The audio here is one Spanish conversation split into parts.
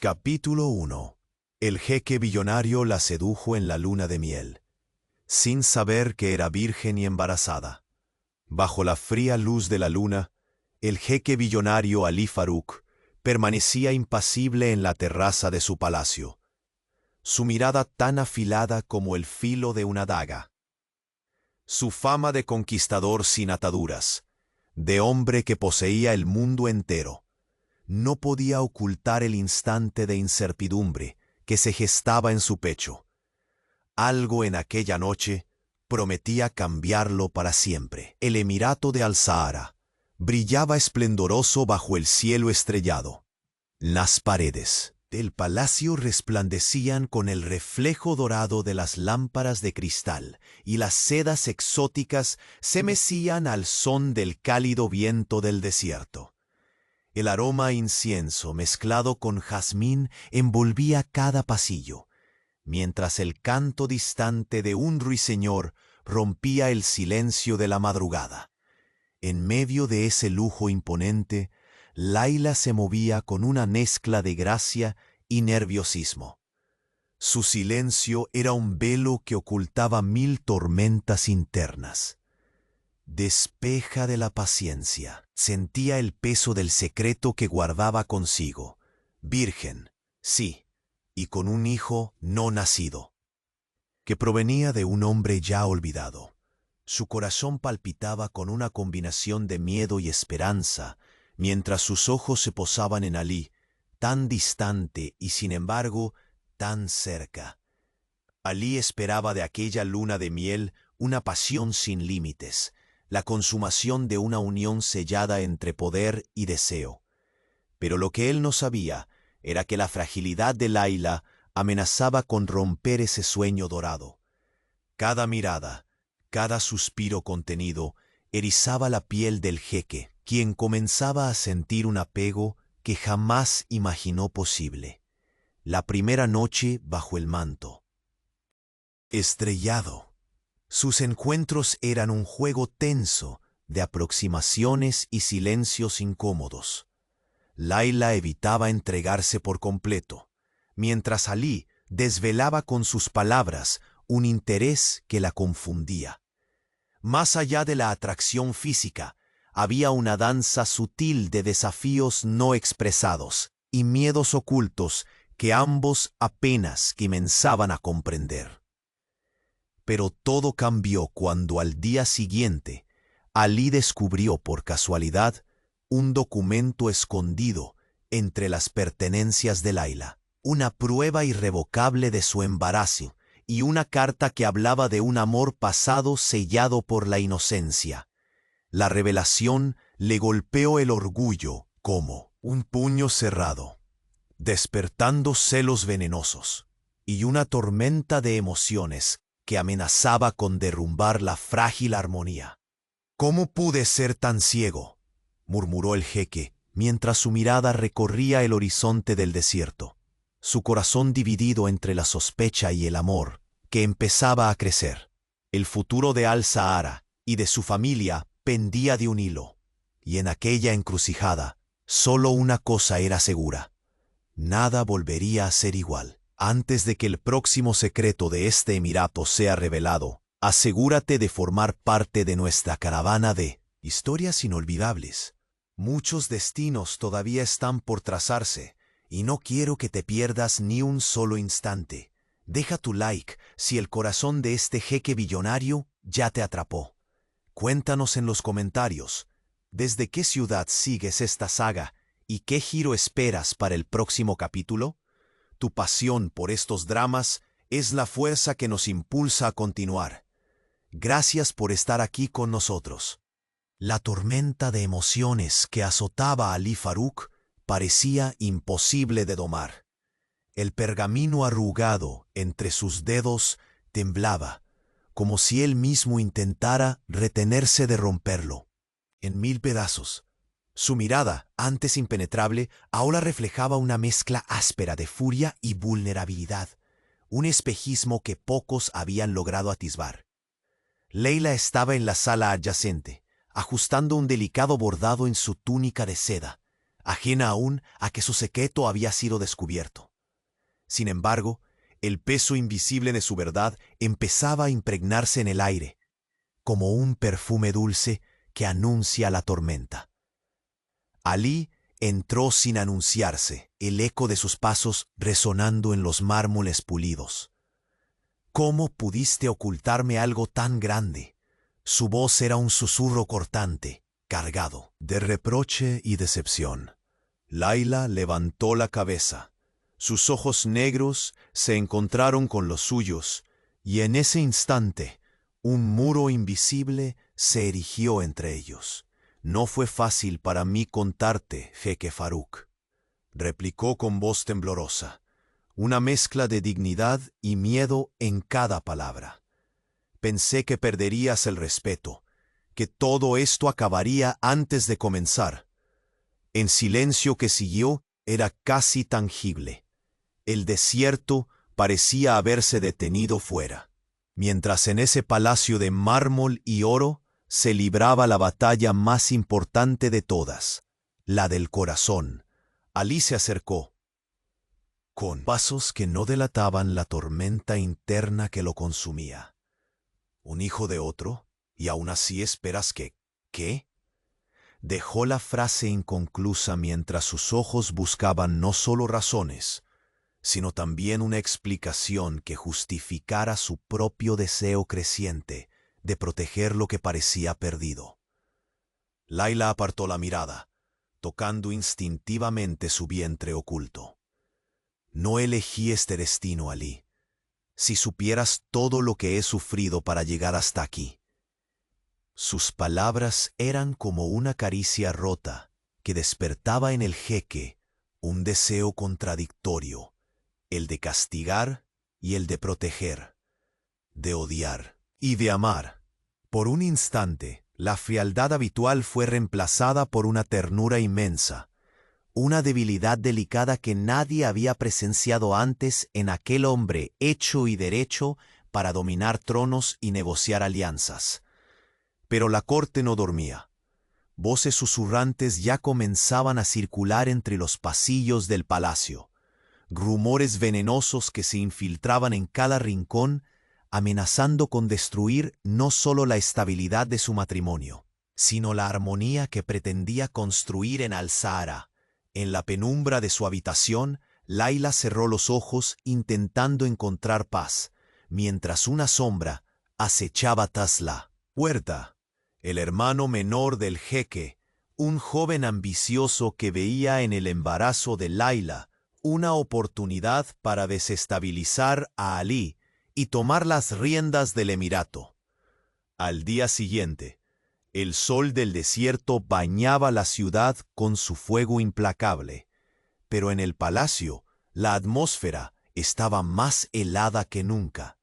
Capítulo 1. El jeque billonario la sedujo en la luna de miel, sin saber que era virgen y embarazada. Bajo la fría luz de la luna, el jeque billonario Alí Farouk permanecía impasible en la terraza de su palacio, su mirada tan afilada como el filo de una daga. Su fama de conquistador sin ataduras, de hombre que poseía el mundo entero, no podía ocultar el instante de incertidumbre que se gestaba en su pecho. Algo en aquella noche prometía cambiarlo para siempre. El Emirato de Al-Sahara brillaba esplendoroso bajo el cielo estrellado. Las paredes del palacio resplandecían con el reflejo dorado de las lámparas de cristal y las sedas exóticas se mecían al son del cálido viento del desierto. El aroma a incienso mezclado con jazmín envolvía cada pasillo, mientras el canto distante de un ruiseñor rompía el silencio de la madrugada. En medio de ese lujo imponente, Laila se movía con una mezcla de gracia y nerviosismo. Su silencio era un velo que ocultaba 1000 tormentas internas. Despeja de la paciencia, sentía el peso del secreto que guardaba consigo. Virgen, sí, y con un hijo no nacido, que provenía de un hombre ya olvidado. Su corazón palpitaba con una combinación de miedo y esperanza, mientras sus ojos se posaban en Alí, tan distante y sin embargo tan cerca. Alí esperaba de aquella luna de miel una pasión sin límites, la consumación de una unión sellada entre poder y deseo. Pero lo que él no sabía era que la fragilidad de Laila amenazaba con romper ese sueño dorado. Cada mirada, cada suspiro contenido, erizaba la piel del jeque, quien comenzaba a sentir un apego que jamás imaginó posible. La primera noche bajo el manto. Estrellado. Sus encuentros eran un juego tenso de aproximaciones y silencios incómodos. Laila evitaba entregarse por completo, mientras Alí desvelaba con sus palabras un interés que la confundía. Más allá de la atracción física, había una danza sutil de desafíos no expresados y miedos ocultos que ambos apenas comenzaban a comprender. Pero todo cambió cuando al día siguiente Alí descubrió por casualidad un documento escondido entre las pertenencias de Laila, una prueba irrevocable de su embarazo y una carta que hablaba de un amor pasado sellado por la inocencia. La revelación le golpeó el orgullo como un puño cerrado, despertando celos venenosos y una tormenta de emociones que amenazaba con derrumbar la frágil armonía. «¿Cómo pude ser tan ciego?», murmuró el jeque, mientras su mirada recorría el horizonte del desierto, su corazón dividido entre la sospecha y el amor, que empezaba a crecer. El futuro de Al-Sahara y de su familia pendía de un hilo, y en aquella encrucijada solo una cosa era segura: nada volvería a ser igual. Antes de que el próximo secreto de este emirato sea revelado, asegúrate de formar parte de nuestra caravana de historias inolvidables. Muchos destinos todavía están por trazarse, y no quiero que te pierdas ni un solo instante. Deja tu like si el corazón de este jeque billonario ya te atrapó. Cuéntanos en los comentarios, ¿desde qué ciudad sigues esta saga y qué giro esperas para el próximo capítulo? Tu pasión por estos dramas es la fuerza que nos impulsa a continuar. Gracias por estar aquí con nosotros. La tormenta de emociones que azotaba a Alí Farouk parecía imposible de domar. El pergamino arrugado entre sus dedos temblaba, como si él mismo intentara retenerse de romperlo en 1000 pedazos. Su mirada, antes impenetrable, ahora reflejaba una mezcla áspera de furia y vulnerabilidad, un espejismo que pocos habían logrado atisbar. Leila estaba en la sala adyacente, ajustando un delicado bordado en su túnica de seda, ajena aún a que su secreto había sido descubierto. Sin embargo, el peso invisible de su verdad empezaba a impregnarse en el aire, como un perfume dulce que anuncia la tormenta. Alí entró sin anunciarse, el eco de sus pasos resonando en los mármoles pulidos. ¿Cómo pudiste ocultarme algo tan grande? Su voz era un susurro cortante, cargado de reproche y decepción. Laila levantó la cabeza. Sus ojos negros se encontraron con los suyos, y en ese instante un muro invisible se erigió entre ellos. «No fue fácil para mí contarte, jeque Faruk», replicó con voz temblorosa, una mezcla de dignidad y miedo en cada palabra. «Pensé que perderías el respeto, que todo esto acabaría antes de comenzar». El silencio que siguió era casi tangible. El desierto parecía haberse detenido fuera, mientras en ese palacio de mármol y oro se libraba la batalla más importante de todas, la del corazón. Alí se acercó, con pasos que no delataban la tormenta interna que lo consumía. «¿Un hijo de otro? ¿Y aún así esperas que... qué?» Dejó la frase inconclusa mientras sus ojos buscaban no solo razones, sino también una explicación que justificara su propio deseo creciente de proteger lo que parecía perdido. Laila apartó la mirada, tocando instintivamente su vientre oculto. «No elegí este destino, Alí. Si supieras todo lo que he sufrido para llegar hasta aquí». Sus palabras eran como una caricia rota que despertaba en el jeque un deseo contradictorio, el de castigar y el de proteger, de odiar y de amar. Por un instante, la frialdad habitual fue reemplazada por una ternura inmensa, una debilidad delicada que nadie había presenciado antes en aquel hombre hecho y derecho para dominar tronos y negociar alianzas. Pero la corte no dormía. Voces susurrantes ya comenzaban a circular entre los pasillos del palacio, rumores venenosos que se infiltraban en cada rincón, amenazando con destruir no solo la estabilidad de su matrimonio, sino la armonía que pretendía construir en Al-Sahara. En la penumbra de su habitación, Laila cerró los ojos intentando encontrar paz, mientras una sombra acechaba tras la puerta. El hermano menor del jeque, un joven ambicioso que veía en el embarazo de Laila una oportunidad para desestabilizar a Alí y tomar las riendas del emirato. Al día siguiente, el sol del desierto bañaba la ciudad con su fuego implacable, pero en el palacio la atmósfera estaba más helada que nunca.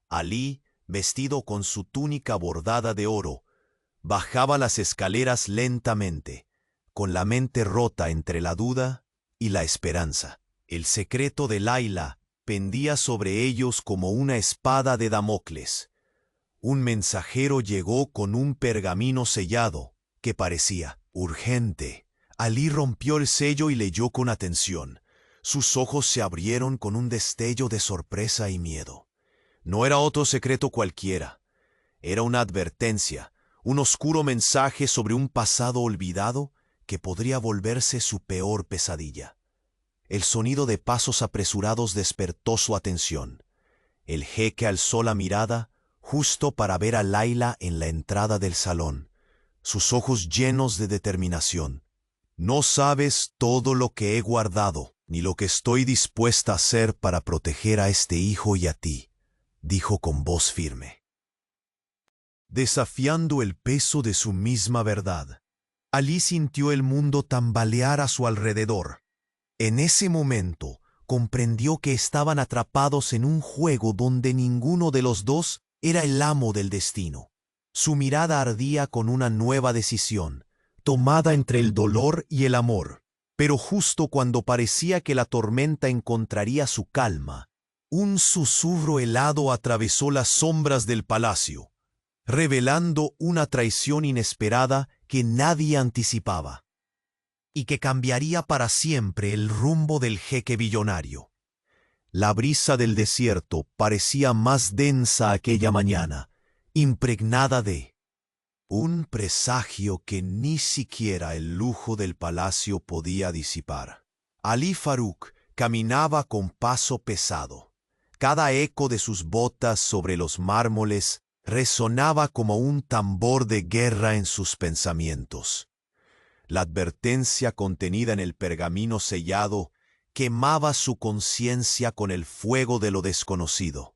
Alí, vestido con su túnica bordada de oro, bajaba las escaleras lentamente, con la mente rota entre la duda y la esperanza. El secreto de Laila pendía sobre ellos como una espada de Damocles. Un mensajero llegó con un pergamino sellado que parecía urgente. Alí rompió el sello y leyó con atención. Sus ojos se abrieron con un destello de sorpresa y miedo. No era otro secreto cualquiera. Era una advertencia, un oscuro mensaje sobre un pasado olvidado que podría volverse su peor pesadilla. El sonido de pasos apresurados despertó su atención. El jeque alzó la mirada justo para ver a Laila en la entrada del salón, sus ojos llenos de determinación. «No sabes todo lo que he guardado, ni lo que estoy dispuesta a hacer para proteger a este hijo y a ti», dijo con voz firme, desafiando el peso de su misma verdad. Alí sintió el mundo tambalear a su alrededor. En ese momento comprendió que estaban atrapados en un juego donde ninguno de los dos era el amo del destino. Su mirada ardía con una nueva decisión, tomada entre el dolor y el amor. Pero justo cuando parecía que la tormenta encontraría su calma, un susurro helado atravesó las sombras del palacio, revelando una traición inesperada que nadie anticipaba. y que cambiaría para siempre el rumbo del jeque billonario. La brisa del desierto parecía más densa aquella mañana, impregnada de un presagio que ni siquiera el lujo del palacio podía disipar. Alí Faruq caminaba con paso pesado. Cada eco de sus botas sobre los mármoles resonaba como un tambor de guerra en sus pensamientos. La advertencia contenida en el pergamino sellado quemaba su conciencia con el fuego de lo desconocido,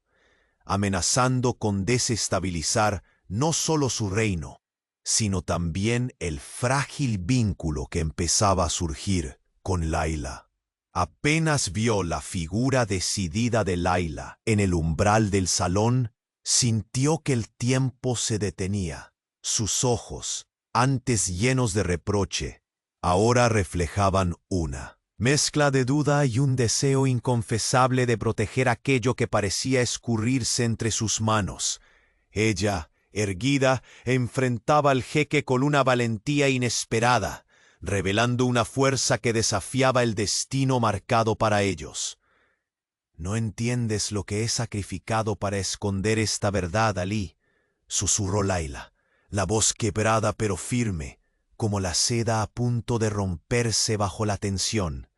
amenazando con desestabilizar no solo su reino, sino también el frágil vínculo que empezaba a surgir con Layla. Apenas vio la figura decidida de Layla en el umbral del salón, sintió que el tiempo se detenía. Sus ojos, antes llenos de reproche, ahora reflejaban una mezcla de duda y un deseo inconfesable de proteger aquello que parecía escurrirse entre sus manos. Ella, erguida, enfrentaba al jeque con una valentía inesperada, revelando una fuerza que desafiaba el destino marcado para ellos. «No entiendes lo que he sacrificado para esconder esta verdad, Alí», susurró Layla, la voz quebrada pero firme, como la seda a punto de romperse bajo la tensión.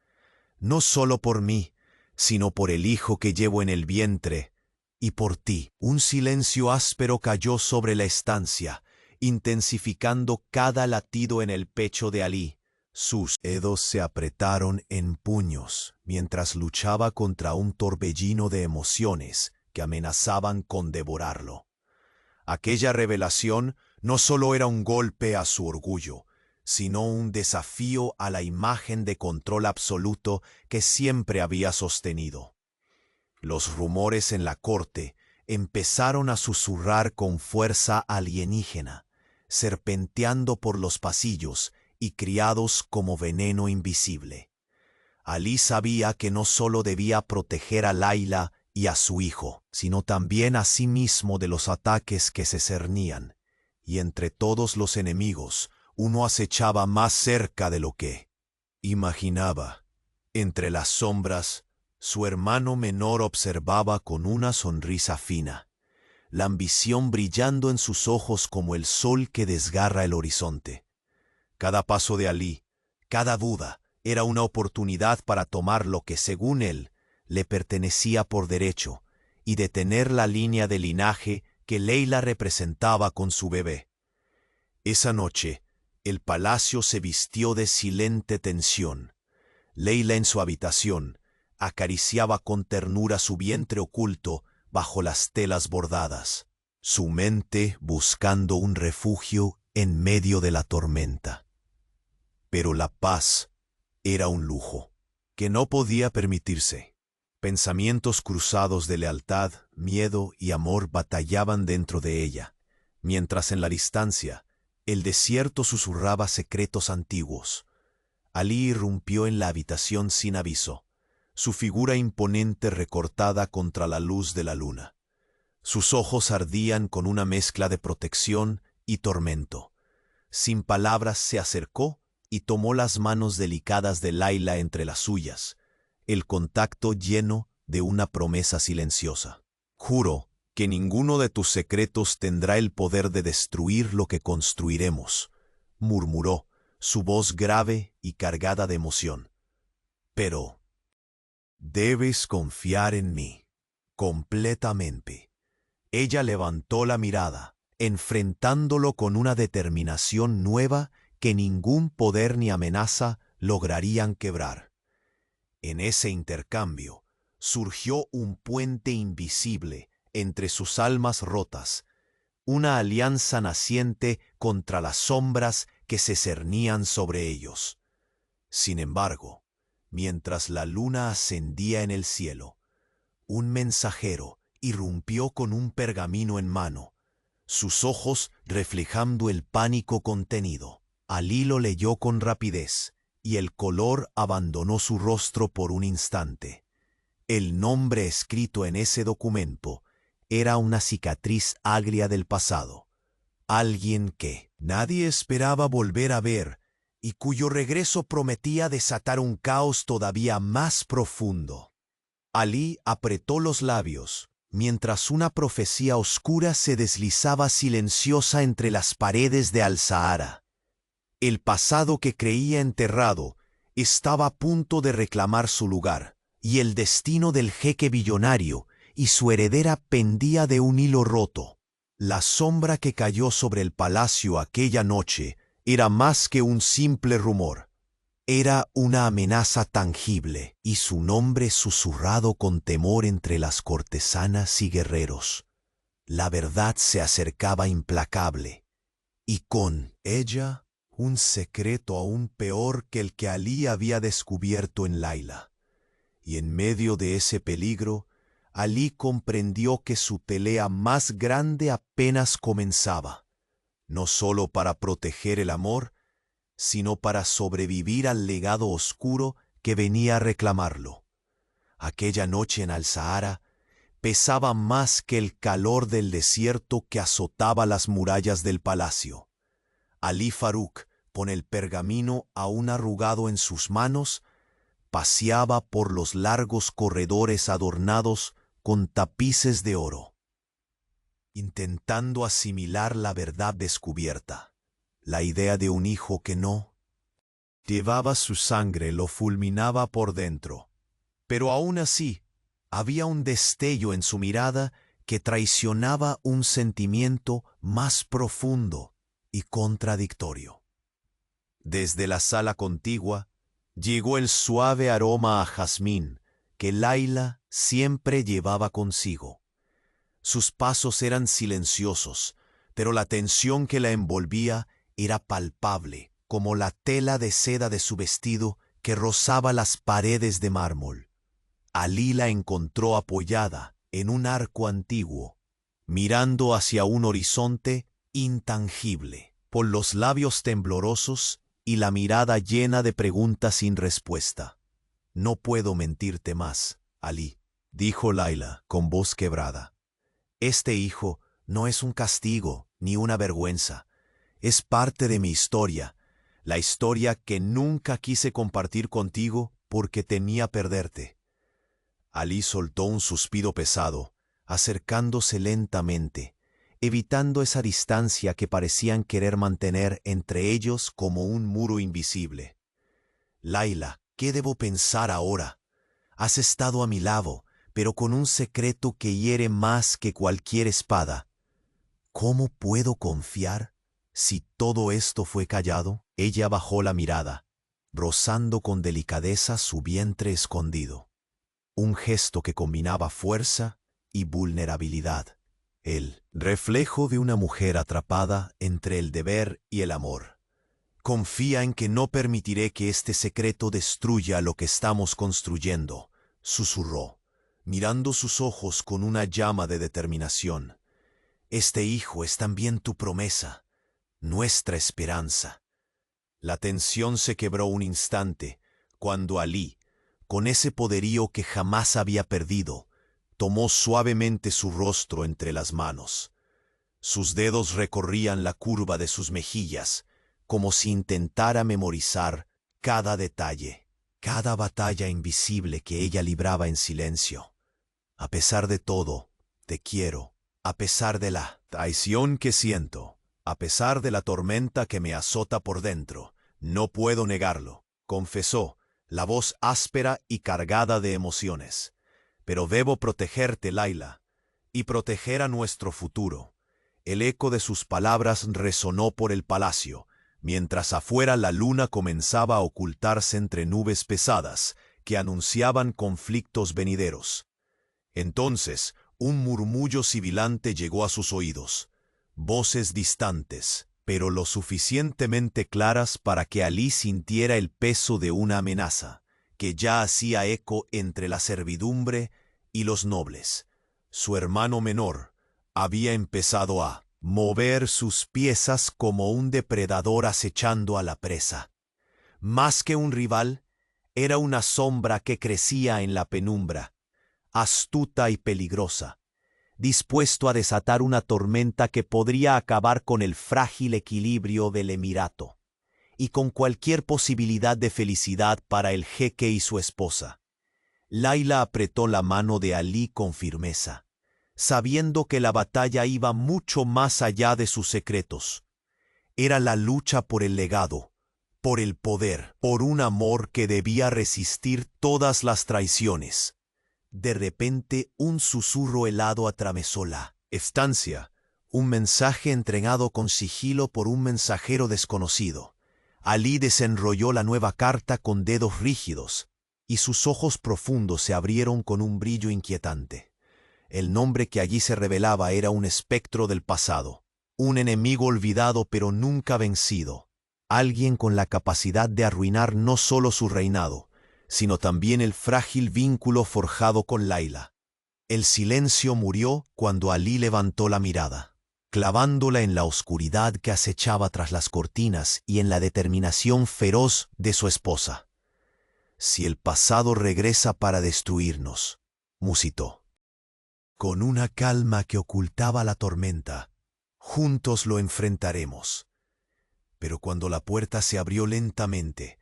«No solo por mí, sino por el hijo que llevo en el vientre, y por ti». Un silencio áspero cayó sobre la estancia, intensificando cada latido en el pecho de Alí. Sus dedos se apretaron en puños mientras luchaba contra un torbellino de emociones que amenazaban con devorarlo. Aquella revelación no solo era un golpe a su orgullo, sino un desafío a la imagen de control absoluto que siempre había sostenido. Los rumores en la corte empezaron a susurrar con fuerza alienígena, serpenteando por los pasillos y criados como veneno invisible. Alí sabía que no solo debía proteger a Layla y a su hijo, sino también a sí mismo de los ataques que se cernían, y entre todos los enemigos uno acechaba más cerca de lo que imaginaba. Entre las sombras, su hermano menor observaba con una sonrisa fina, la ambición brillando en sus ojos como el sol que desgarra el horizonte. Cada paso de Alí, cada duda, era una oportunidad para tomar lo que, según él, le pertenecía por derecho y detener la línea de linaje que Layla representaba con su bebé. Esa noche, el palacio se vistió de silente tensión. Layla en su habitación acariciaba con ternura su vientre oculto bajo las telas bordadas, su mente buscando un refugio en medio de la tormenta. Pero la paz era un lujo que no podía permitirse. Pensamientos cruzados de lealtad, miedo y amor batallaban dentro de ella, mientras en la distancia el desierto susurraba secretos antiguos. Alí irrumpió en la habitación sin aviso, su figura imponente recortada contra la luz de la luna. Sus ojos ardían con una mezcla de protección y tormento. Sin palabras se acercó y tomó las manos delicadas de Layla entre las suyas, el contacto lleno de una promesa silenciosa. «Juro que ninguno de tus secretos tendrá el poder de destruir lo que construiremos», murmuró, su voz grave y cargada de emoción. «Pero debes confiar en mí, completamente». Ella levantó la mirada, enfrentándolo con una determinación nueva que ningún poder ni amenaza lograrían quebrar. En ese intercambio surgió un puente invisible entre sus almas rotas, una alianza naciente contra las sombras que se cernían sobre ellos. Sin embargo, mientras la luna ascendía en el cielo, un mensajero irrumpió con un pergamino en mano, sus ojos reflejando el pánico contenido. Alí lo leyó con rapidez, y el color abandonó su rostro por un instante. El nombre escrito en ese documento era una cicatriz agria del pasado. Alguien que nadie esperaba volver a ver y cuyo regreso prometía desatar un caos todavía más profundo. Alí apretó los labios, mientras una profecía oscura se deslizaba silenciosa entre las paredes de Al-Sahara. El pasado que creía enterrado estaba a punto de reclamar su lugar, y el destino del jeque billonario y su heredera pendía de un hilo roto. La sombra que cayó sobre el palacio aquella noche era más que un simple rumor. Era una amenaza tangible, y su nombre susurrado con temor entre las cortesanas y guerreros. La verdad se acercaba implacable, y con ella un secreto aún peor que el que Alí había descubierto en Layla. Y en medio de ese peligro, Alí comprendió que su pelea más grande apenas comenzaba, no solo para proteger el amor, sino para sobrevivir al legado oscuro que venía a reclamarlo. Aquella noche en Al-Sahara pesaba más que el calor del desierto que azotaba las murallas del palacio. Alí Faruq, con el pergamino aún arrugado en sus manos, paseaba por los largos corredores adornados con tapices de oro, intentando asimilar la verdad descubierta. La idea de un hijo que no llevaba su sangre lo fulminaba por dentro. Pero aún así, había un destello en su mirada que traicionaba un sentimiento más profundo y contradictorio. Desde la sala contigua llegó el suave aroma a jazmín que Layla siempre llevaba consigo. Sus pasos eran silenciosos, pero la tensión que la envolvía era palpable, como la tela de seda de su vestido que rozaba las paredes de mármol. Alí la encontró apoyada en un arco antiguo, mirando hacia un horizonte intangible, con los labios temblorosos y la mirada llena de preguntas sin respuesta. «No puedo mentirte más, Alí», dijo Layla con voz quebrada. «Este hijo no es un castigo ni una vergüenza. Es parte de mi historia, la historia que nunca quise compartir contigo porque temía perderte». Alí soltó un suspiro pesado, acercándose lentamente, evitando esa distancia que parecían querer mantener entre ellos como un muro invisible. «Layla, ¿qué debo pensar ahora? Has estado a mi lado, pero con un secreto que hiere más que cualquier espada. ¿Cómo puedo confiar si todo esto fue callado?» Ella bajó la mirada, rozando con delicadeza su vientre escondido. Un gesto que combinaba fuerza y vulnerabilidad. El reflejo de una mujer atrapada entre el deber y el amor. «Confía en que no permitiré que este secreto destruya lo que estamos construyendo», susurró, mirando sus ojos con una llama de determinación. «Este hijo es también tu promesa, nuestra esperanza». La tensión se quebró un instante cuando Alí, con ese poderío que jamás había perdido, tomó suavemente su rostro entre las manos. Sus dedos recorrían la curva de sus mejillas, como si intentara memorizar cada detalle, cada batalla invisible que ella libraba en silencio. «A pesar de todo, te quiero, a pesar de la traición que siento, a pesar de la tormenta que me azota por dentro, no puedo negarlo», confesó, la voz áspera y cargada de emociones. «Pero debo protegerte, Layla, y proteger a nuestro futuro». El eco de sus palabras resonó por el palacio, mientras afuera la luna comenzaba a ocultarse entre nubes pesadas que anunciaban conflictos venideros. Entonces, un murmullo sibilante llegó a sus oídos, voces distantes, pero lo suficientemente claras para que Alí sintiera el peso de una amenaza, que ya hacía eco entre la servidumbre y los nobles. Su hermano menor había empezado a mover sus piezas como un depredador acechando a la presa. Más que un rival, era una sombra que crecía en la penumbra, astuta y peligrosa, dispuesto a desatar una tormenta que podría acabar con el frágil equilibrio del emirato. y con cualquier posibilidad de felicidad para el jeque y su esposa. Layla apretó la mano de Alí con firmeza, sabiendo que la batalla iba mucho más allá de sus secretos. Era la lucha por el legado, por el poder, por un amor que debía resistir todas las traiciones. De repente, un susurro helado atravesó la estancia, un mensaje entregado con sigilo por un mensajero desconocido. Alí desenrolló la nueva carta con dedos rígidos, y sus ojos profundos se abrieron con un brillo inquietante. El nombre que allí se revelaba era un espectro del pasado, un enemigo olvidado pero nunca vencido, alguien con la capacidad de arruinar no solo su reinado, sino también el frágil vínculo forjado con Layla. El silencio murió cuando Alí levantó la mirada, clavándola en la oscuridad que acechaba tras las cortinas y en la determinación feroz de su esposa. «Si el pasado regresa para destruirnos», musitó, con una calma que ocultaba la tormenta, «juntos lo enfrentaremos». Pero cuando la puerta se abrió lentamente,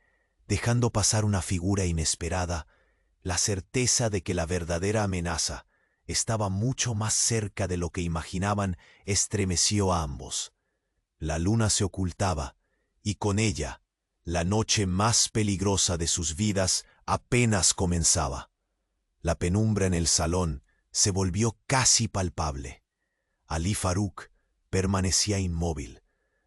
dejando pasar una figura inesperada, la certeza de que la verdadera amenaza estaba mucho más cerca de lo que imaginaban estremeció a ambos. La luna se ocultaba, y con ella, la noche más peligrosa de sus vidas apenas comenzaba. La penumbra en el salón se volvió casi palpable. Alí Faruq permanecía inmóvil,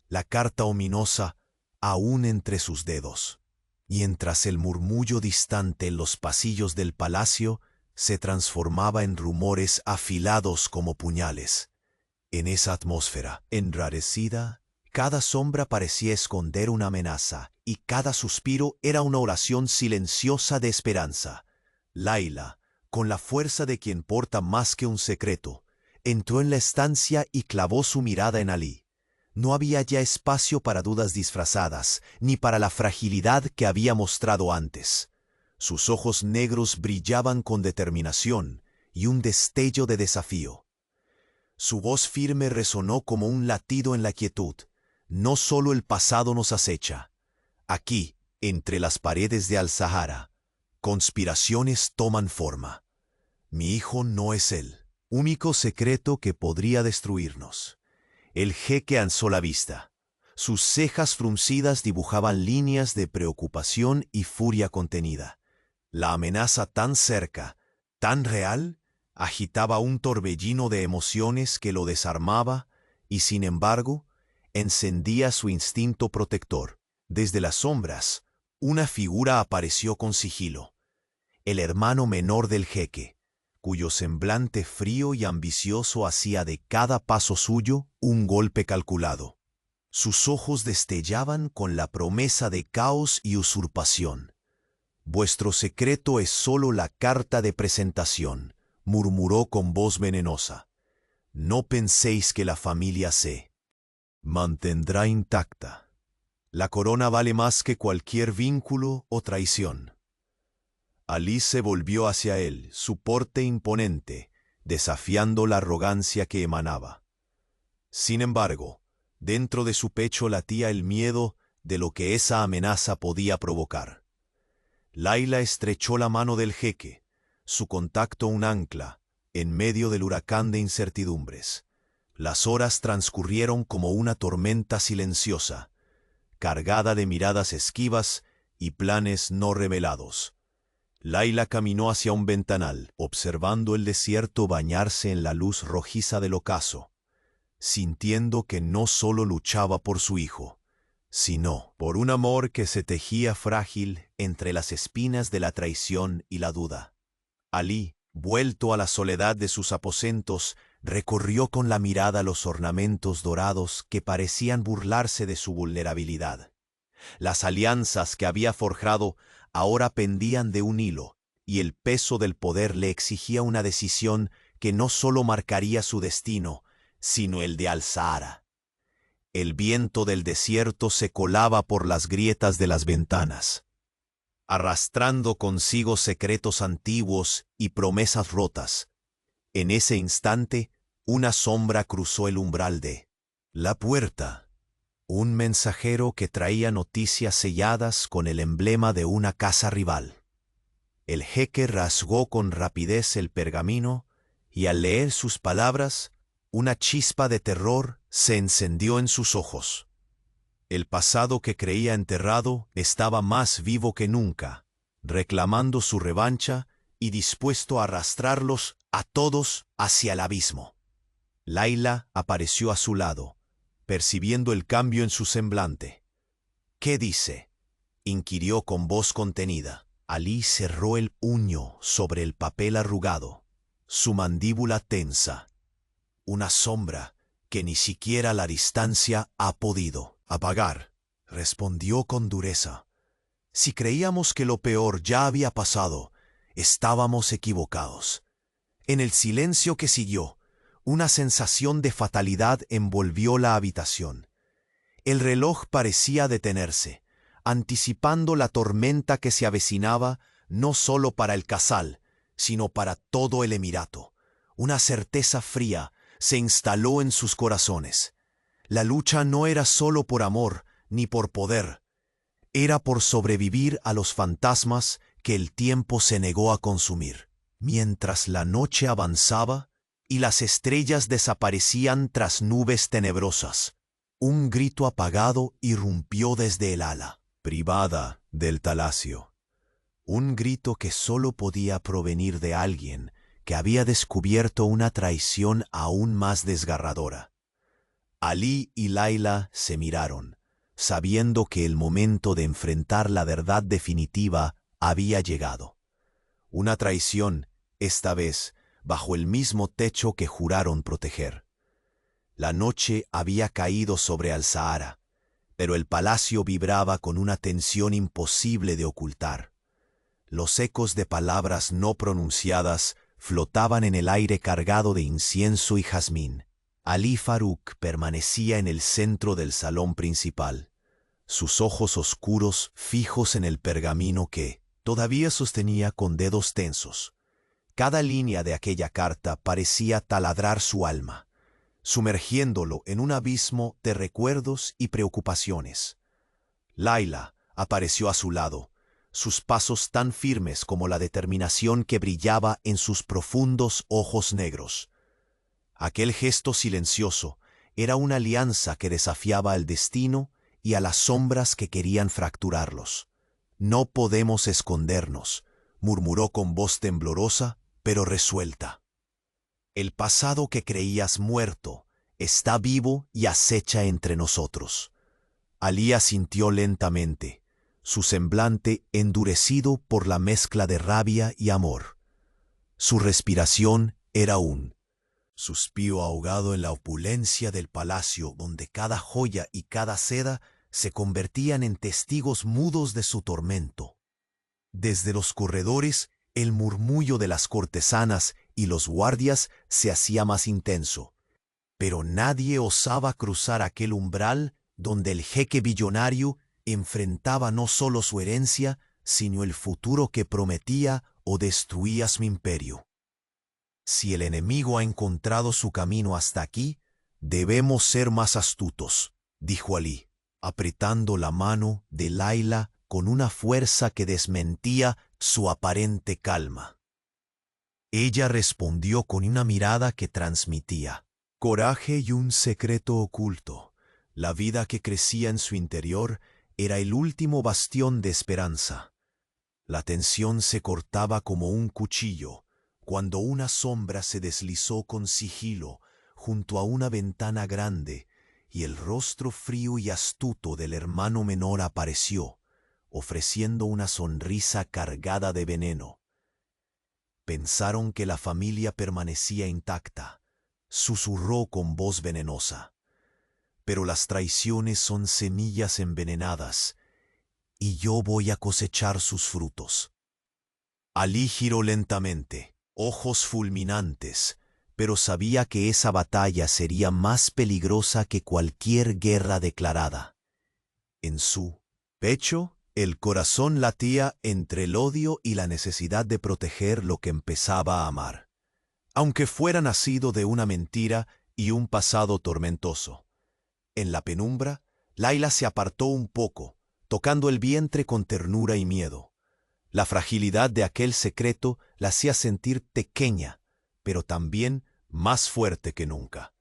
la carta ominosa aún entre sus dedos, mientras el murmullo distante en los pasillos del palacio se transformaba en rumores afilados como puñales. En esa atmósfera enrarecida, cada sombra parecía esconder una amenaza, y cada suspiro era una oración silenciosa de esperanza. Layla, con la fuerza de quien porta más que un secreto, entró en la estancia y clavó su mirada en Alí. No había ya espacio para dudas disfrazadas, ni para la fragilidad que había mostrado antes. Sus ojos negros brillaban con determinación y un destello de desafío. Su voz firme resonó como un latido en la quietud. No solo el pasado nos acecha. Aquí, entre las paredes de Al-Sahara, conspiraciones toman forma. Mi hijo no es el único secreto que podría destruirnos. El jeque alzó la vista. Sus cejas fruncidas dibujaban líneas de preocupación y furia contenida. La amenaza tan cerca, tan real, agitaba un torbellino de emociones que lo desarmaba y, sin embargo, encendía su instinto protector. Desde las sombras, una figura apareció con sigilo. El hermano menor del jeque, cuyo semblante frío y ambicioso hacía de cada paso suyo un golpe calculado. Sus ojos destellaban con la promesa de caos y usurpación. «Vuestro secreto es solo la carta de presentación», murmuró con voz venenosa. «No penséis que la familia se mantendrá intacta. La corona vale más que cualquier vínculo o traición». Alí se volvió hacia él, su porte imponente, desafiando la arrogancia que emanaba. Sin embargo, dentro de su pecho latía el miedo de lo que esa amenaza podía provocar. Layla estrechó la mano del jeque, su contacto un ancla, en medio del huracán de incertidumbres. Las horas transcurrieron como una tormenta silenciosa, cargada de miradas esquivas y planes no revelados. Layla caminó hacia un ventanal, observando el desierto bañarse en la luz rojiza del ocaso, sintiendo que no solo luchaba por su hijo, sino por un amor que se tejía frágil entre las espinas de la traición y la duda. Alí, vuelto a la soledad de sus aposentos, recorrió con la mirada los ornamentos dorados que parecían burlarse de su vulnerabilidad. Las alianzas que había forjado ahora pendían de un hilo, y el peso del poder le exigía una decisión que no solo marcaría su destino, sino el de Al-Sahara. El viento del desierto se colaba por las grietas de las ventanas, arrastrando consigo secretos antiguos y promesas rotas. En ese instante, una sombra cruzó el umbral de la puerta, Un mensajero que traía noticias selladas con el emblema de una casa rival. El jeque rasgó con rapidez el pergamino y al leer sus palabras, una chispa de terror se encendió en sus ojos. El pasado que creía enterrado estaba más vivo que nunca, reclamando su revancha y dispuesto a arrastrarlos a todos hacia el abismo. Layla apareció a su lado, percibiendo el cambio en su semblante. «¿Qué dice?», inquirió con voz contenida. Alí cerró el puño sobre el papel arrugado, su mandíbula tensa. «Una sombra que ni siquiera la distancia ha podido apagar», respondió con dureza. «Si creíamos que lo peor ya había pasado, estábamos equivocados». En el silencio que siguió, una sensación de fatalidad envolvió la habitación. El reloj parecía detenerse, anticipando la tormenta que se avecinaba no solo para el casal, sino para todo el emirato. Una certeza fría se instaló en sus corazones. La lucha no era solo por amor ni por poder, era por sobrevivir a los fantasmas que el tiempo se negó a consumir. Mientras la noche avanzaba y las estrellas desaparecían tras nubes tenebrosas, un grito apagado irrumpió desde el ala privada del Talacio. Un grito que solo podía provenir de alguien que había descubierto una traición aún más desgarradora. Alí y Layla se miraron, sabiendo que el momento de enfrentar la verdad definitiva había llegado. Una traición, esta vez, bajo el mismo techo que juraron proteger. La noche había caído sobre Al-Sahara, pero el palacio vibraba con una tensión imposible de ocultar. Los ecos de palabras no pronunciadas flotaban en el aire cargado de incienso y jazmín. Alí Farouk permanecía en el centro del salón principal, sus ojos oscuros fijos en el pergamino que todavía sostenía con dedos tensos. Cada línea de aquella carta parecía taladrar su alma, sumergiéndolo en un abismo de recuerdos y preocupaciones. Layla apareció a su lado, sus pasos tan firmes como la determinación que brillaba en sus profundos ojos negros. Aquel gesto silencioso era una alianza que desafiaba al destino y a las sombras que querían fracturarlos. «No podemos escondernos», murmuró con voz temblorosa, pero resuelta. «El pasado que creías muerto está vivo y acecha entre nosotros». Alí asintió lentamente, su semblante endurecido por la mezcla de rabia y amor. Su respiración era un suspiro ahogado en la opulencia del palacio, donde cada joya y cada seda se convertían en testigos mudos de su tormento. Desde los corredores, el murmullo de las cortesanas y los guardias se hacía más intenso, pero nadie osaba cruzar aquel umbral donde el jeque billonario enfrentaba no solo su herencia, sino el futuro que prometía o destruía su imperio. «Si el enemigo ha encontrado su camino hasta aquí, debemos ser más astutos», dijo Alí, apretando la mano de Layla con una fuerza que desmentía su aparente calma. Ella respondió con una mirada que transmitía coraje y un secreto oculto. La vida que crecía en su interior era el último bastión de esperanza. La tensión se cortaba como un cuchillo cuando una sombra se deslizó con sigilo junto a una ventana grande y el rostro frío y astuto del hermano menor apareció, ofreciendo una sonrisa cargada de veneno. Pensaron que la familia permanecía intacta, susurró con voz venenosa. Pero las traiciones son semillas envenenadas, y yo voy a cosechar sus frutos. Alí giró lentamente, ojos fulminantes, pero sabía que esa batalla sería más peligrosa que cualquier guerra declarada. En su pecho, el corazón latía entre el odio y la necesidad de proteger lo que empezaba a amar, aunque fuera nacido de una mentira y un pasado tormentoso. En la penumbra, Laila se apartó un poco, tocando el vientre con ternura y miedo. La fragilidad de aquel secreto la hacía sentir pequeña, pero también más fuerte que nunca.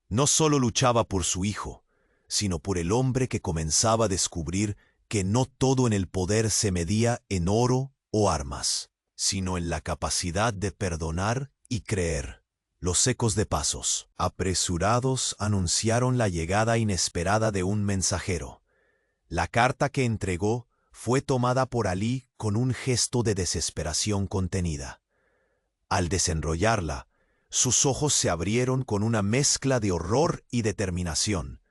No solo luchaba por su hijo, sino por el hombre que comenzaba a descubrir que no todo en el poder se medía en oro o armas, sino en la capacidad de perdonar y creer. Los ecos de pasos apresurados anunciaron la llegada inesperada de un mensajero. La carta que entregó fue tomada por Alí con un gesto de desesperación contenida. Al desenrollarla, sus ojos se abrieron con una mezcla de horror y determinación.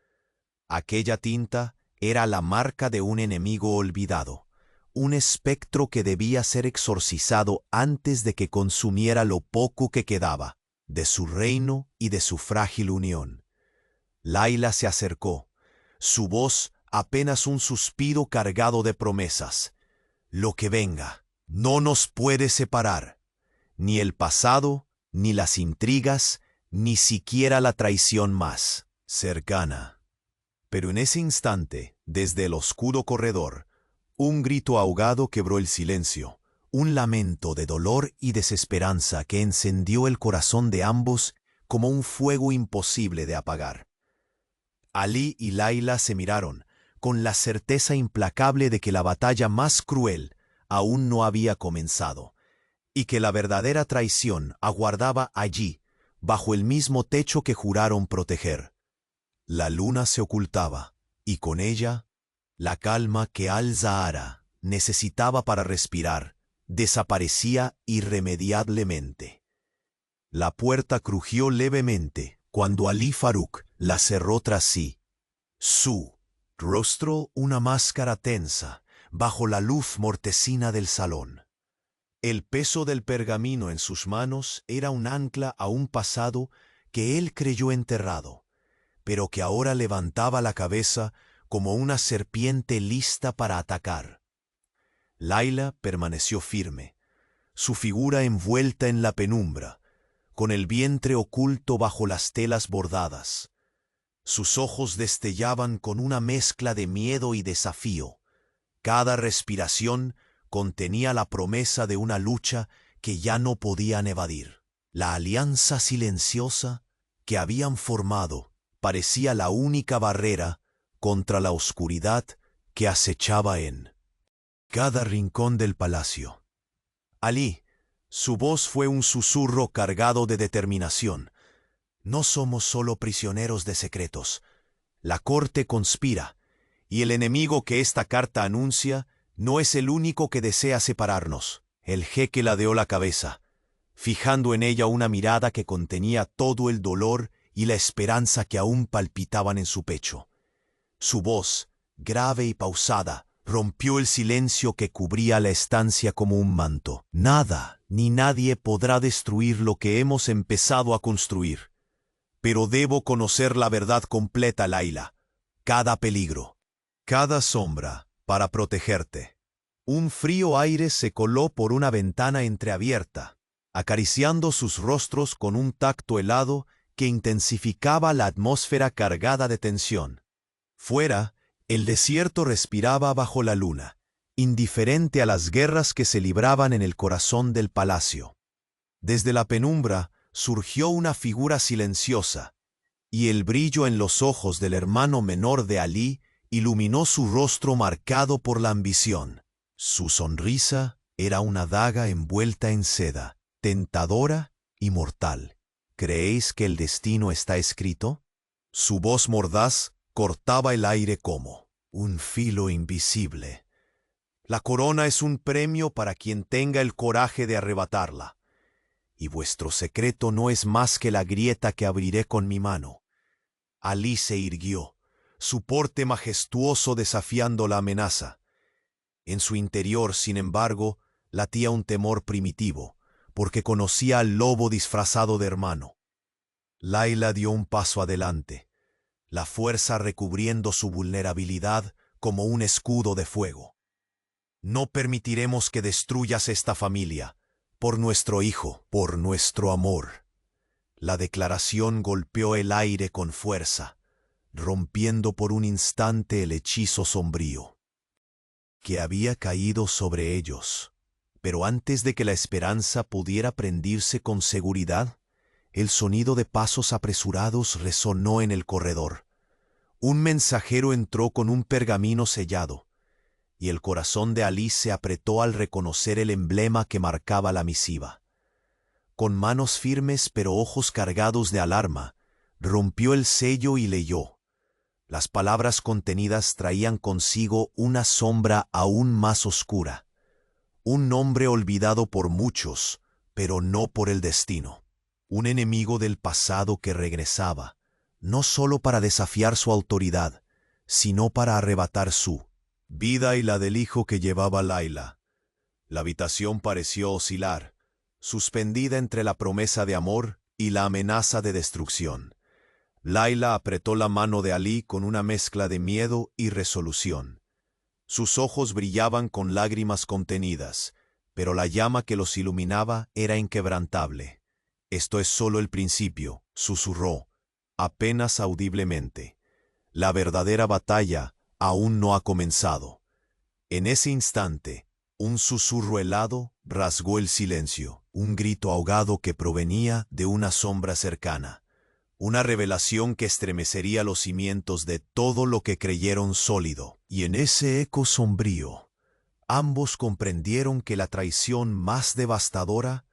Aquella tinta era la marca de un enemigo olvidado, un espectro que debía ser exorcizado antes de que consumiera lo poco que quedaba de su reino y de su frágil unión. Laila se acercó, su voz apenas un suspiro cargado de promesas. Lo que venga no nos puede separar, ni el pasado, ni las intrigas, ni siquiera la traición más cercana. Pero en ese instante, desde el oscuro corredor, un grito ahogado quebró el silencio, un lamento de dolor y desesperanza que encendió el corazón de ambos como un fuego imposible de apagar. Alí y Laila se miraron, con la certeza implacable de que la batalla más cruel aún no había comenzado, y que la verdadera traición aguardaba allí, bajo el mismo techo que juraron proteger. La luna se ocultaba, y con ella, la calma que Al-Zahara necesitaba para respirar desaparecía irremediablemente. La puerta crujió levemente cuando Alí Farouk la cerró tras sí. Su rostro una máscara tensa bajo la luz mortecina del salón. El peso del pergamino en sus manos era un ancla a un pasado que él creyó enterrado, pero que ahora levantaba la cabeza como una serpiente lista para atacar. Laila permaneció firme, su figura envuelta en la penumbra, con el vientre oculto bajo las telas bordadas. Sus ojos destellaban con una mezcla de miedo y desafío. Cada respiración contenía la promesa de una lucha que ya no podían evadir. La alianza silenciosa que habían formado parecía la única barrera contra la oscuridad que acechaba en cada rincón del palacio. Alí, su voz fue un susurro cargado de determinación. No somos solo prisioneros de secretos. La corte conspira, y el enemigo que esta carta anuncia no es el único que desea separarnos. El jeque ladeó la cabeza, fijando en ella una mirada que contenía todo el dolor y la esperanza que aún palpitaban en su pecho. Su voz, grave y pausada, rompió el silencio que cubría la estancia como un manto. Nada ni nadie podrá destruir lo que hemos empezado a construir. Pero debo conocer la verdad completa, Laila. Cada peligro, cada sombra, para protegerte. Un frío aire se coló por una ventana entreabierta, acariciando sus rostros con un tacto helado que intensificaba la atmósfera cargada de tensión. Fuera, el desierto respiraba bajo la luna, indiferente a las guerras que se libraban en el corazón del palacio. Desde la penumbra surgió una figura silenciosa, y el brillo en los ojos del hermano menor de Alí iluminó su rostro marcado por la ambición. Su sonrisa era una daga envuelta en seda, tentadora y mortal. ¿Creéis que el destino está escrito? Su voz mordaz cortaba el aire como un filo invisible. La corona es un premio para quien tenga el coraje de arrebatarla, y vuestro secreto no es más que la grieta que abriré con mi mano. Alí se irguió, su porte majestuoso desafiando la amenaza. En su interior, sin embargo, latía un temor primitivo, porque conocía al lobo disfrazado de hermano. Laila dio un paso adelante, la fuerza recubriendo su vulnerabilidad como un escudo de fuego. No permitiremos que destruyas esta familia, por nuestro hijo, por nuestro amor. La declaración golpeó el aire con fuerza. rompiendo por un instante el hechizo sombrío que había caído sobre ellos. Pero antes de que la esperanza pudiera prendirse con seguridad, el sonido de pasos apresurados resonó en el corredor. Un mensajero entró con un pergamino sellado, y el corazón de Alí se apretó al reconocer el emblema que marcaba la misiva. Con manos firmes pero ojos cargados de alarma, rompió el sello y leyó. Las palabras contenidas traían consigo una sombra aún más oscura. Un nombre olvidado por muchos, pero no por el destino. Un enemigo del pasado que regresaba, no solo para desafiar su autoridad, sino para arrebatar su vida y la del hijo que llevaba Layla. La habitación pareció oscilar, suspendida entre la promesa de amor y la amenaza de destrucción. Layla apretó la mano de Alí con una mezcla de miedo y resolución. Sus ojos brillaban con lágrimas contenidas, pero la llama que los iluminaba era inquebrantable. «Esto es solo el principio», susurró, apenas audiblemente. «La verdadera batalla aún no ha comenzado». En ese instante, un susurro helado rasgó el silencio, un grito ahogado que provenía de una sombra cercana. Una revelación que estremecería los cimientos de todo lo que creyeron sólido. Y en ese eco sombrío, ambos comprendieron que la traición más devastadora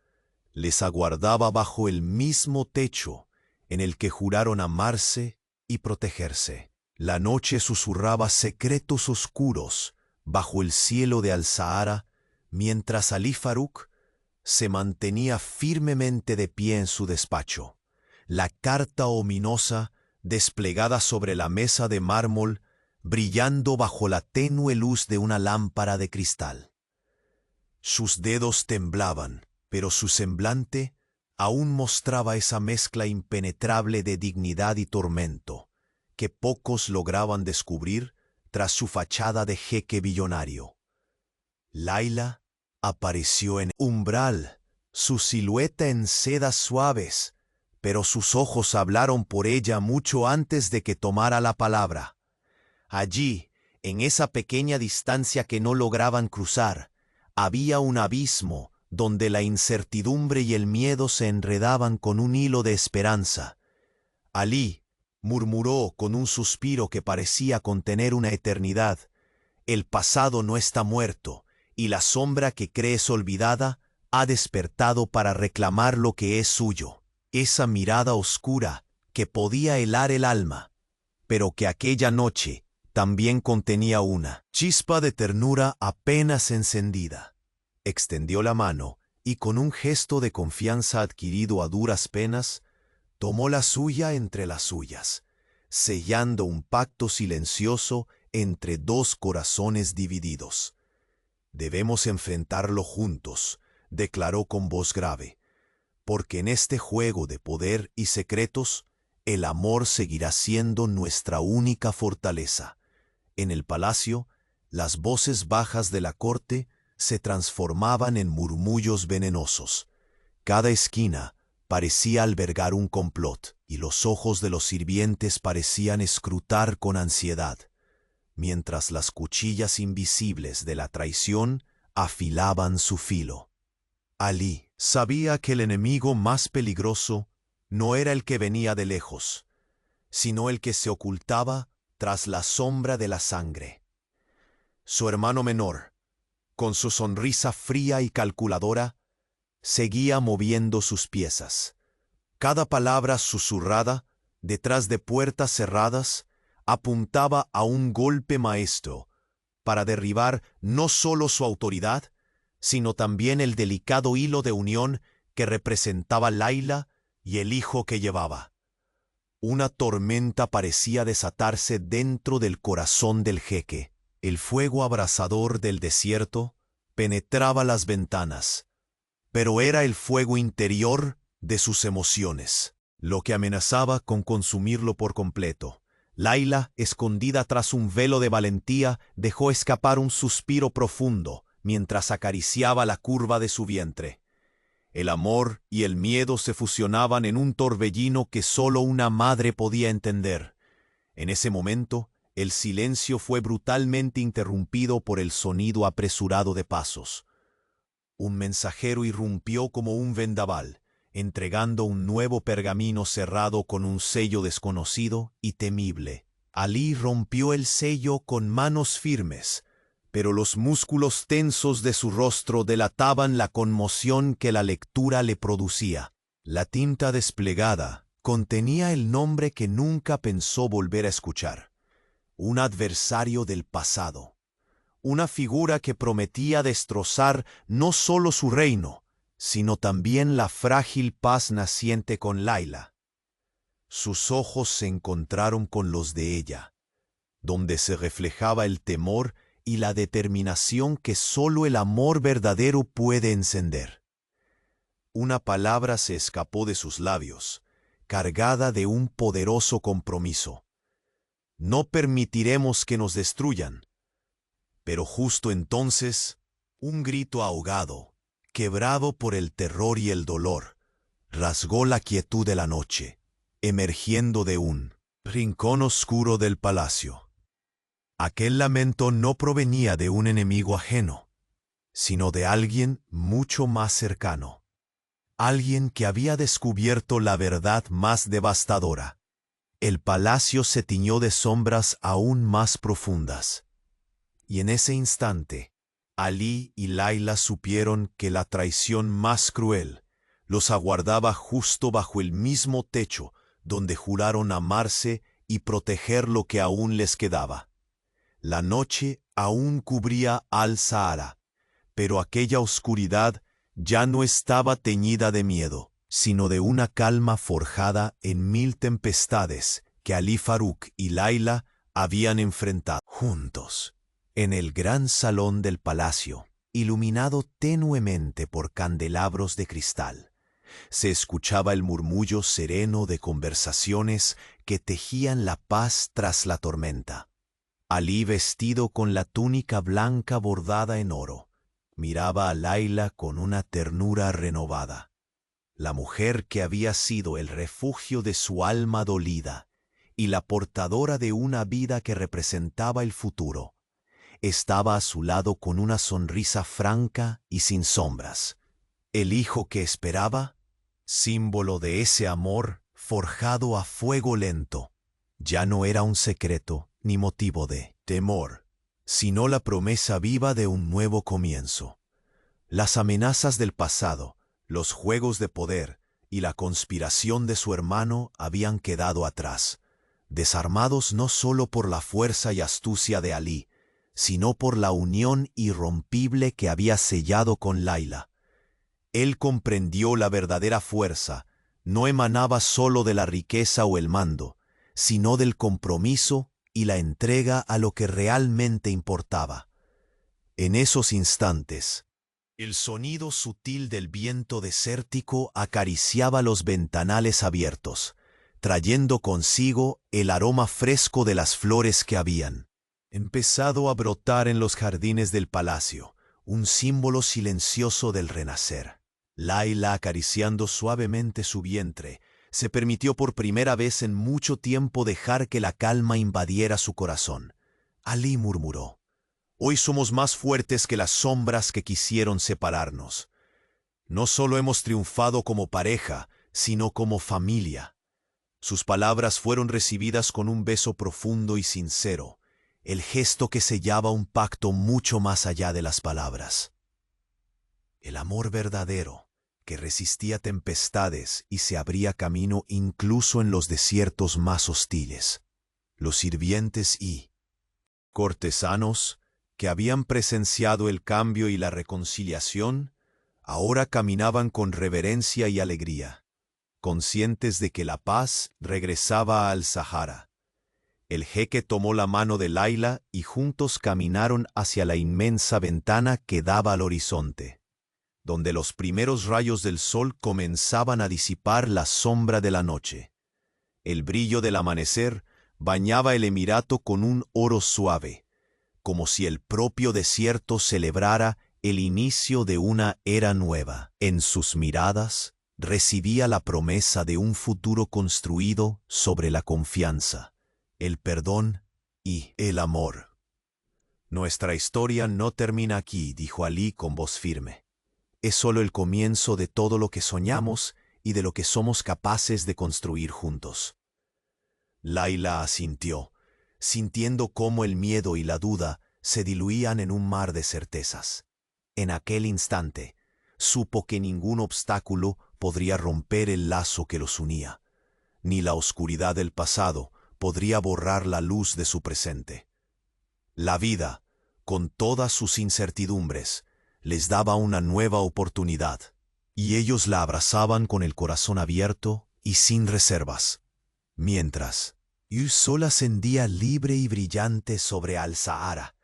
les aguardaba bajo el mismo techo en el que juraron amarse y protegerse. La noche susurraba secretos oscuros bajo el cielo de Al-Sahara, mientras Alí Farouk se mantenía firmemente de pie en su despacho. La carta ominosa, desplegada sobre la mesa de mármol, brillando bajo la tenue luz de una lámpara de cristal. Sus dedos temblaban, pero su semblante aún mostraba esa mezcla impenetrable de dignidad y tormento, que pocos lograban descubrir tras su fachada de jeque billonario. Layla apareció en el umbral, su silueta en sedas suaves, pero sus ojos hablaron por ella mucho antes de que tomara la palabra. Allí, en esa pequeña distancia que no lograban cruzar, había un abismo donde la incertidumbre y el miedo se enredaban con un hilo de esperanza. Alí murmuró con un suspiro que parecía contener una eternidad: «El pasado no está muerto, y la sombra que crees olvidada ha despertado para reclamar lo que es suyo». Esa mirada oscura que podía helar el alma, pero que aquella noche también contenía una chispa de ternura apenas encendida. Extendió la mano y con un gesto de confianza adquirido a duras penas, tomó la suya entre las suyas, sellando un pacto silencioso entre dos corazones divididos. «Debemos enfrentarlo juntos», declaró con voz grave, «porque en este juego de poder y secretos, el amor seguirá siendo nuestra única fortaleza». En el palacio, las voces bajas de la corte se transformaban en murmullos venenosos. Cada esquina parecía albergar un complot, y los ojos de los sirvientes parecían escrutar con ansiedad, mientras las cuchillas invisibles de la traición afilaban su filo. Alí sabía que el enemigo más peligroso no era el que venía de lejos, sino el que se ocultaba tras la sombra de la sangre. Su hermano menor, con su sonrisa fría y calculadora, seguía moviendo sus piezas. Cada palabra susurrada, detrás de puertas cerradas, apuntaba a un golpe maestro para derribar no solo su autoridad, sino también el delicado hilo de unión que representaba Layla y el hijo que llevaba. Una tormenta parecía desatarse dentro del corazón del jeque. El fuego abrasador del desierto penetraba las ventanas, pero era el fuego interior de sus emociones lo que amenazaba con consumirlo por completo. Layla, escondida tras un velo de valentía, dejó escapar un suspiro profundo mientras acariciaba la curva de su vientre. El amor y el miedo se fusionaban en un torbellino que solo una madre podía entender. En ese momento, el silencio fue brutalmente interrumpido por el sonido apresurado de pasos. Un mensajero irrumpió como un vendaval, entregando un nuevo pergamino cerrado con un sello desconocido y temible. Alí rompió el sello con manos firmes, pero los músculos tensos de su rostro delataban la conmoción que la lectura le producía. La tinta desplegada contenía el nombre que nunca pensó volver a escuchar. Un adversario del pasado. Una figura que prometía destrozar no solo su reino, sino también la frágil paz naciente con Layla. Sus ojos se encontraron con los de ella, donde se reflejaba el temor y la determinación que solo el amor verdadero puede encender. Una palabra se escapó de sus labios, cargada de un poderoso compromiso. No permitiremos que nos destruyan. Pero justo entonces, un grito ahogado, quebrado por el terror y el dolor, rasgó la quietud de la noche, emergiendo de un rincón oscuro del palacio. Aquel lamento no provenía de un enemigo ajeno, sino de alguien mucho más cercano. Alguien que había descubierto la verdad más devastadora. El palacio se tiñó de sombras aún más profundas. Y en ese instante, Alí y Layla supieron que la traición más cruel los aguardaba justo bajo el mismo techo donde juraron amarse y proteger lo que aún les quedaba. La noche aún cubría Al-Sahara, pero aquella oscuridad ya no estaba teñida de miedo, sino de una calma forjada en 1000 tempestades que Alí Faruq y Layla habían enfrentado juntos. En el gran salón del palacio, iluminado tenuemente por candelabros de cristal, se escuchaba el murmullo sereno de conversaciones que tejían la paz tras la tormenta. Alí, vestido con la túnica blanca bordada en oro, miraba a Layla con una ternura renovada. La mujer que había sido el refugio de su alma dolida y la portadora de una vida que representaba el futuro, estaba a su lado con una sonrisa franca y sin sombras. El hijo que esperaba, símbolo de ese amor forjado a fuego lento, ya no era un secreto ni motivo de temor, sino la promesa viva de un nuevo comienzo. Las amenazas del pasado, los juegos de poder y la conspiración de su hermano habían quedado atrás, desarmados no solo por la fuerza y astucia de Alí, sino por la unión irrompible que había sellado con Layla. Él comprendió la verdadera fuerza, no emanaba solo de la riqueza o el mando, sino del compromiso y la entrega a lo que realmente importaba. En esos instantes, el sonido sutil del viento desértico acariciaba los ventanales abiertos, trayendo consigo el aroma fresco de las flores que habían empezado a brotar en los jardines del palacio, un símbolo silencioso del renacer. Layla, acariciando suavemente su vientre, se permitió por primera vez en mucho tiempo dejar que la calma invadiera su corazón. Alí murmuró: «Hoy somos más fuertes que las sombras que quisieron separarnos. No solo hemos triunfado como pareja, sino como familia». Sus palabras fueron recibidas con un beso profundo y sincero, el gesto que sellaba un pacto mucho más allá de las palabras. El amor verdadero, que resistía tempestades y se abría camino incluso en los desiertos más hostiles. Los sirvientes y cortesanos, que habían presenciado el cambio y la reconciliación, ahora caminaban con reverencia y alegría, conscientes de que la paz regresaba al Sahara. El jeque tomó la mano de Layla y juntos caminaron hacia la inmensa ventana que daba al horizonte, donde los primeros rayos del sol comenzaban a disipar la sombra de la noche. El brillo del amanecer bañaba el emirato con un oro suave, como si el propio desierto celebrara el inicio de una era nueva. En sus miradas recibía la promesa de un futuro construido sobre la confianza, el perdón y el amor. Nuestra historia no termina aquí, dijo Ali con voz firme. Es solo el comienzo de todo lo que soñamos y de lo que somos capaces de construir juntos. Laila asintió, sintiendo cómo el miedo y la duda se diluían en un mar de certezas. En aquel instante, supo que ningún obstáculo podría romper el lazo que los unía, ni la oscuridad del pasado podría borrar la luz de su presente. La vida, con todas sus incertidumbres, les daba una nueva oportunidad, y ellos la abrazaban con el corazón abierto y sin reservas. Mientras, el sol ascendía libre y brillante sobre Al-Sahara,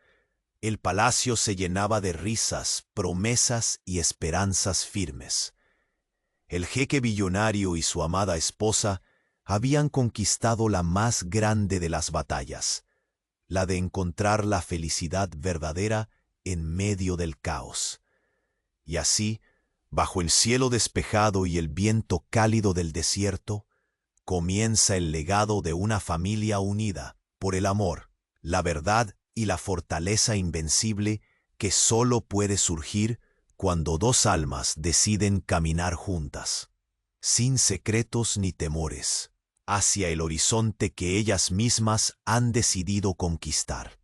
el palacio se llenaba de risas, promesas y esperanzas firmes. El jeque billonario y su amada esposa habían conquistado la más grande de las batallas, la de encontrar la felicidad verdadera en medio del caos. Y así, bajo el cielo despejado y el viento cálido del desierto, comienza el legado de una familia unida por el amor, la verdad y la fortaleza invencible que solo puede surgir cuando dos almas deciden caminar juntas, sin secretos ni temores, hacia el horizonte que ellas mismas han decidido conquistar.